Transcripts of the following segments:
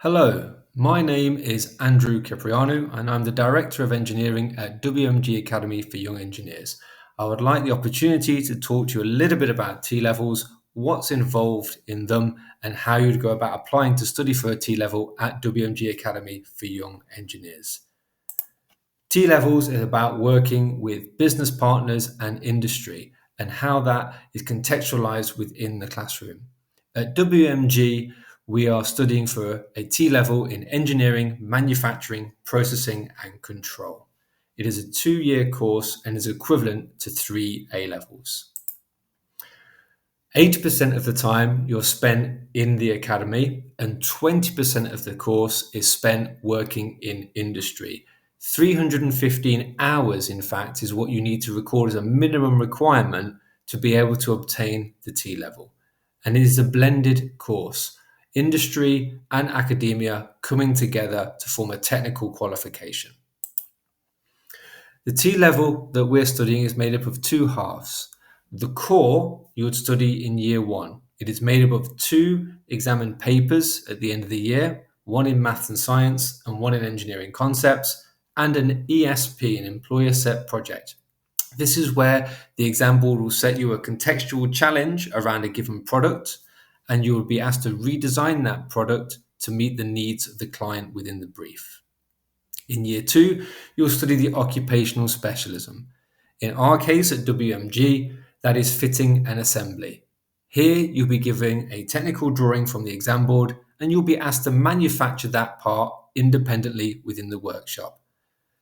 Hello, my name is Andrew Cipriano and I'm the Director of Engineering at WMG Academy for Young Engineers. I would like the opportunity to talk to you a little bit about T-levels, what's involved in them, and how you'd go about applying to study for a T-level at WMG Academy for Young Engineers. T-levels is about working with business partners and industry and how that is contextualized within the classroom. At WMG, we are studying for a T-level in engineering, manufacturing, processing, and control. It is a 2-year course and is equivalent to 3 A-levels. 80% of the time you're spent in the academy and 20% of the course is spent working in industry. 315 hours, in fact, is what you need to record as a minimum requirement to be able to obtain the T-level. And it is a blended course, industry and academia coming together to form a technical qualification. The T-level that we're studying is made up of 2 halves. The core you would study in year 1. It is made up of 2 examined papers at the end of the year, one in maths and science and one in engineering concepts, and an ESP, an employer set project. This is where the exam board will set you a contextual challenge around a given product, and you will be asked to redesign that product to meet the needs of the client within the brief. In year 2, you'll study the occupational specialism. In our case at WMG, that is fitting and assembly. Here, you'll be given a technical drawing from the exam board and you'll be asked to manufacture that part independently within the workshop.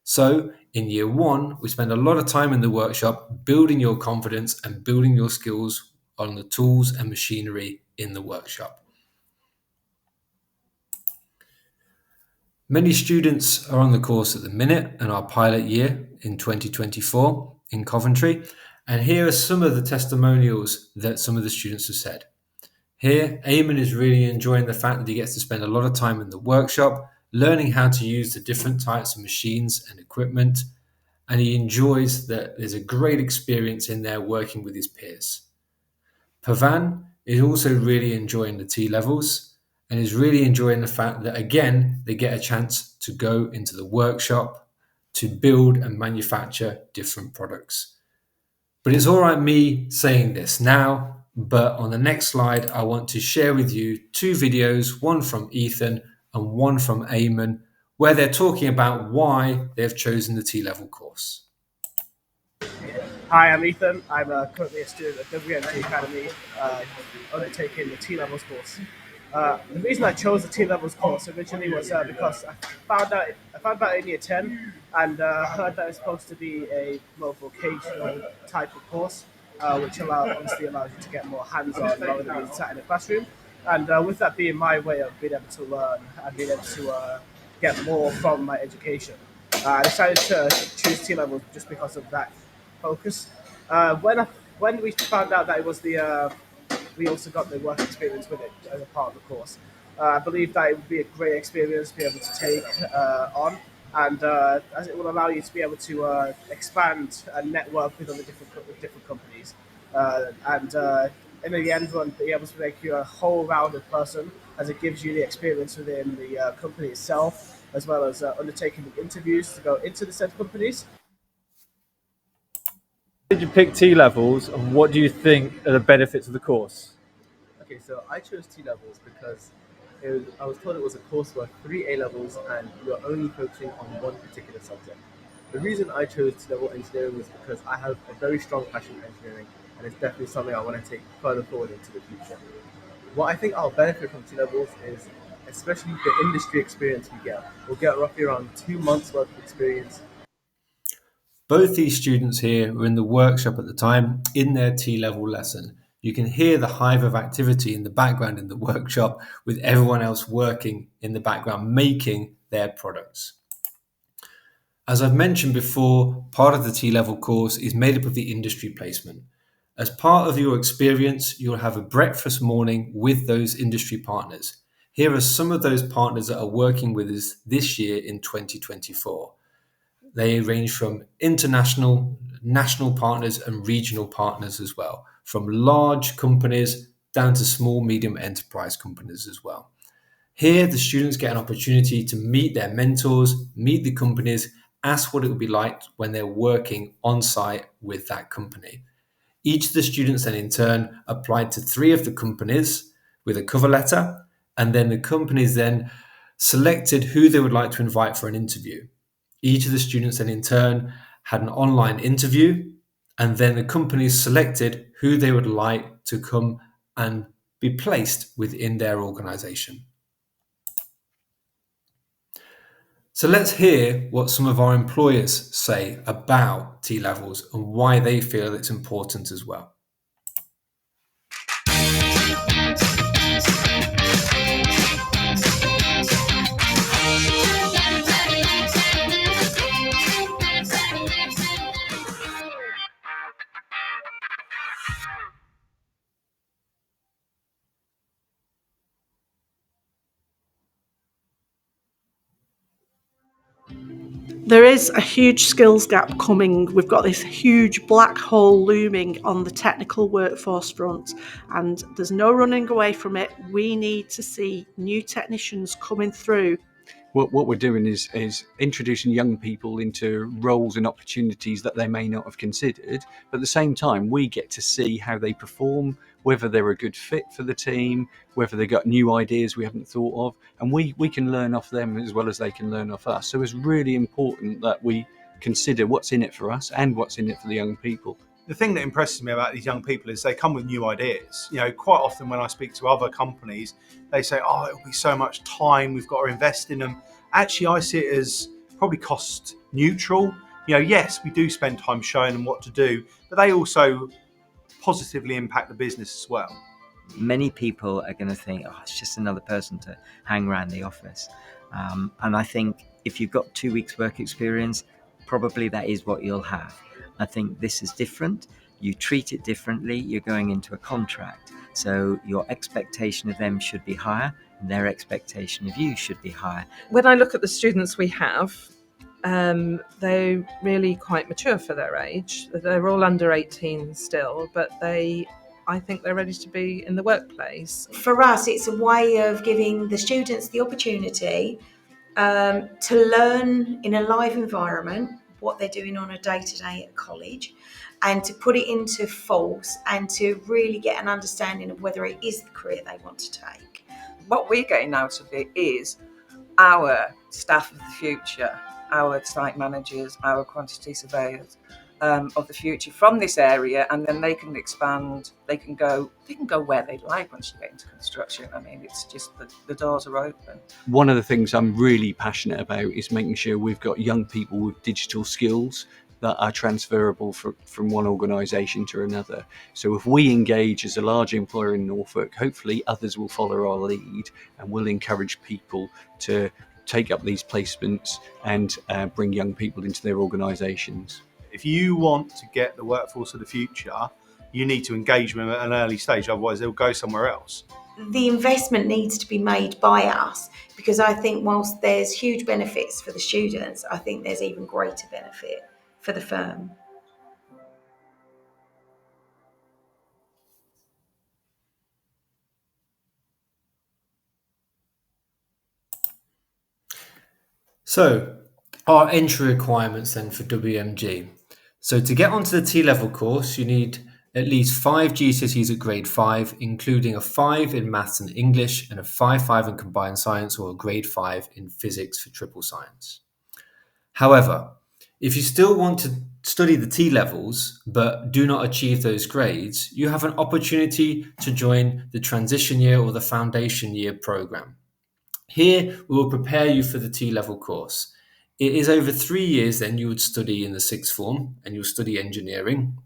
So, in year 1, we spend a lot of time in the workshop building your confidence and building your skills on the tools and machinery in the workshop. Many students are on the course at the minute and our pilot year in 2024 in Coventry. And here are some of the testimonials that some of the students have said. Here, Eamon is really enjoying the fact that he gets to spend a lot of time in the workshop, learning how to use the different types of machines and equipment. And he enjoys that there's a great experience in there working with his peers. Pavan is also really enjoying the T-levels and is really enjoying the fact that, again, they get a chance to go into the workshop to build and manufacture different products. But it's all right me saying this now, but on the next slide, I want to share with you 2 videos, one from Ethan and one from Eamon, where they're talking about why they've chosen the T-level course. Hi, I'm Ethan. I'm currently a student at WMG Academy, undertaking the T-levels course. The reason I chose the T-levels course originally was because I found out in year 10 and heard that it's supposed to be a more vocational type of course, which obviously allows you to get more hands-on rather than being sat in a classroom. And with that being my way of being able to learn and being able to get more from my education, I decided to choose T-levels just because of that focus. When we found out that it was we also got the work experience with it as a part of the course. I believe that it would be a great experience to be able to take on, and as it will allow you to be able to expand and network with other different companies, and in the end run, be able to make you a whole-rounded person, as it gives you the experience within the company itself, as well as undertaking the interviews to go into the said companies. Did you pick T-levels, and what do you think are the benefits of the course? Okay, so I chose T-levels because I was told it was a course worth 3 A-levels and you're only focusing on one particular subject. The reason I chose T-level engineering was because I have a very strong passion for engineering and it's definitely something I want to take further forward into the future. What I think I'll benefit from T-levels is especially the industry experience we get. We'll get roughly around 2 months worth of experience. Both these students here were in the workshop at the time in their T-level lesson. You can hear the hive of activity in the background in the workshop with everyone else working in the background making their products. As I've mentioned before, part of the T-level course is made up of the industry placement. As part of your experience, you'll have a breakfast morning with those industry partners. Here are some of those partners that are working with us this year in 2024. They range from international, national partners and regional partners as well, from large companies down to small, medium enterprise companies as well. Here, the students get an opportunity to meet their mentors, meet the companies, ask what it would be like when they're working on site with that company. Each of the students then in turn applied to 3 of the companies with a cover letter, and then the companies then selected who they would like to invite for an interview. Each of the students then in turn had an online interview, and then the companies selected who they would like to come and be placed within their organization. So let's hear what some of our employers say about T-levels and why they feel it's important as well. There is a huge skills gap coming. We've got this huge black hole looming on the technical workforce front, and there's no running away from it. We need to see new technicians coming through. What we're doing is introducing young people into roles and opportunities that they may not have considered, but at the same time we get to see how they perform, whether they're a good fit for the team, whether they've got new ideas we haven't thought of, and we can learn off them as well as they can learn off us. So it's really important that we consider what's in it for us and what's in it for the young people. The thing that impresses me about these young people is they come with new ideas. You know, quite often when I speak to other companies, they say, oh, it'll be so much time, we've got to invest in them. Actually, I see it as probably cost neutral. You know, yes, we do spend time showing them what to do, but they also positively impact the business as well. Many people are going to think, oh, it's just another person to hang around the office. And I think if you've got 2 weeks work experience, probably that is what you'll have. I think this is different. You treat it differently. You're going into a contract. So your expectation of them should be higher, and their expectation of you should be higher. When I look at the students we have, they're really quite mature for their age. They're all under 18 still, but I think they're ready to be in the workplace. For us, it's a way of giving the students the opportunity to learn in a live environment what they're doing on a day-to-day at college, and to put it into force and to really get an understanding of whether it is the career they want to take. What we're getting out of it is our staff of the future, our site managers, our quantity surveyors of the future from this area, and then they can expand. They can go where they like once you get into construction. I mean, it's just the doors are open. One of the things I'm really passionate about is making sure we've got young people with digital skills that are transferable from one organisation to another. So if we engage as a large employer in Norfolk, hopefully others will follow our lead, and we'll encourage people to take up these placements and bring young people into their organisations. If you want to get the workforce of the future, you need to engage them at an early stage, otherwise they'll go somewhere else. The investment needs to be made by us, because I think whilst there's huge benefits for the students, I think there's even greater benefit for the firm. So, our entry requirements then for WMG. So to get onto the T-level course, you need at least 5 GCSEs at grade 5, including a 5 in maths and English and a 5 in combined science, or a grade 5 in physics for triple science. However, if you still want to study the T-levels but do not achieve those grades, you have an opportunity to join the transition year or the foundation year program. Here, we will prepare you for the T-level course. It is over 3 years then you would study in the sixth form, and you'll study engineering.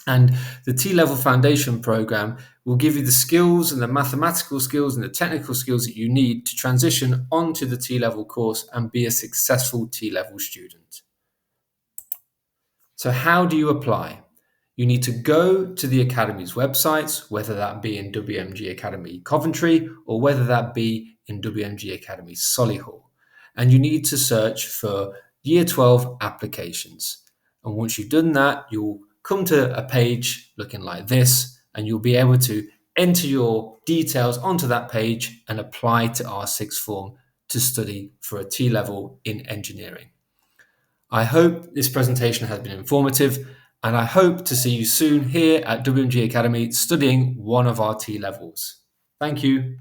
And the T-level foundation program will give you the skills and the mathematical skills and the technical skills that you need to transition onto the T-level course and be a successful T-level student. So how do you apply? You need to go to the Academy's websites, whether that be in WMG Academy Coventry or whether that be in WMG Academy Solihull. And you need to search for Year 12 applications. And once you've done that, you'll come to a page looking like this, and you'll be able to enter your details onto that page and apply to our sixth form to study for a T level in engineering. I hope this presentation has been informative, and I hope to see you soon here at WMG Academy studying one of our T levels. Thank you.